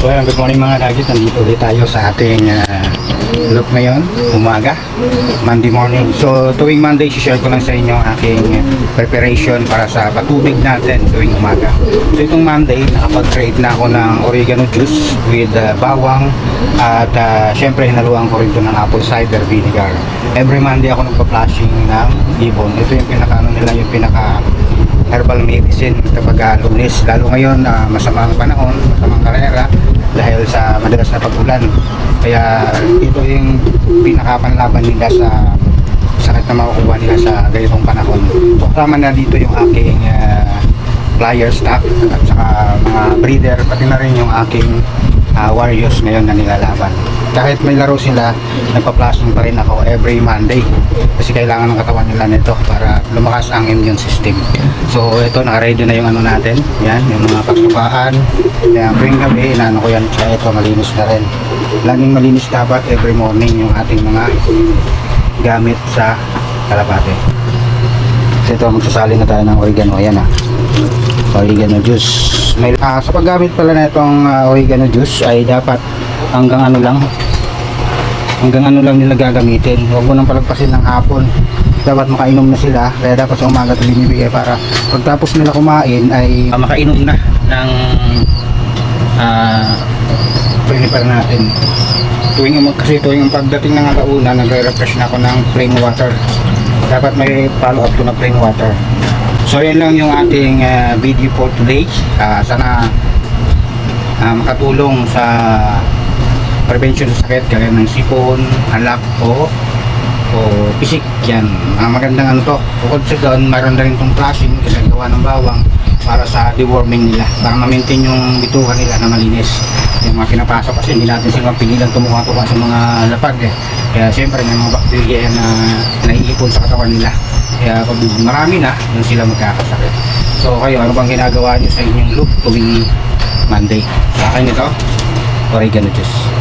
So ayun, good morning mga Nugget. Nandito ulit tayo sa ating look ngayon, umaga, Monday morning. So tuwing Monday, share ko lang sa inyo ang aking preparation para sa patubig natin tuwing umaga. So itong Monday, nakapag-create na ako ng oregano juice with bawang at syempre hinaluan ko rin ito ng apple cider vinegar. Every Monday ako nagpa-flushing ng ibon. Ito yung pinaka-ano nila, yung pinaka herbal medicine kapag Lunes, lalo ngayon masamang panahon, masamang karera dahil sa madalas na pag-ulan, kaya ito yung pinakapanlaban nila sa sakit na makukuha nila sa ganitong panahon. So kasama na dito yung aking flyer stock at saka mga breeder, pati na rin yung aking warriors ngayon na nilalaban. Kahit may laro sila, nagpa-flashing pa rin ako every Monday kasi kailangan ng katawan nila nito para lumakas ang immune system. So ito, naka-ready na yung ano natin, yan, yung mga pagtukaan. Kaya tuwing gabi, inaano ko yan, kaya ito malinis na rin. Laging malinis dapat every morning yung ating mga gamit sa kalapate. So ito, magsasali na tayo ng oregano, ayan oregano juice. May, sa paggamit pala na itong oregano juice ay dapat hanggang ano lang nila gagamitin. Huwag mo nang palagpasin ng hapon, dapat makainom na sila, kaya dapat sa umaga ito binibigay para pagtapos nila kumain ay makainom na ng prepare natin kasi tuwing pagdating ng alauna, nagre-refresh na ako ng plain water. Dapat may follow up to na plain water. So yan lang yung ating video for today. Sana makatulong sa prevention sa sakit kaya ng sipon, alak o pisik. Yan, magandang ano to. Bukod sa doon, mayroon na rin itong flushing kasi gawa ng bawang para sa deworming nila, para ma-maintain yung bituka nila na malinis. Yung mga pinapasok kasi hindi natin sila pigilan tumuka-tuka sa mga lapag kaya siyempre may mga bacteria na naiipon sa katawan nila, kaya pag marami na, doon sila magkakasakit. So kayo, ano bang ginagawa nyo sa inyong look tuwing Monday? Sa akin ito, oregano juice.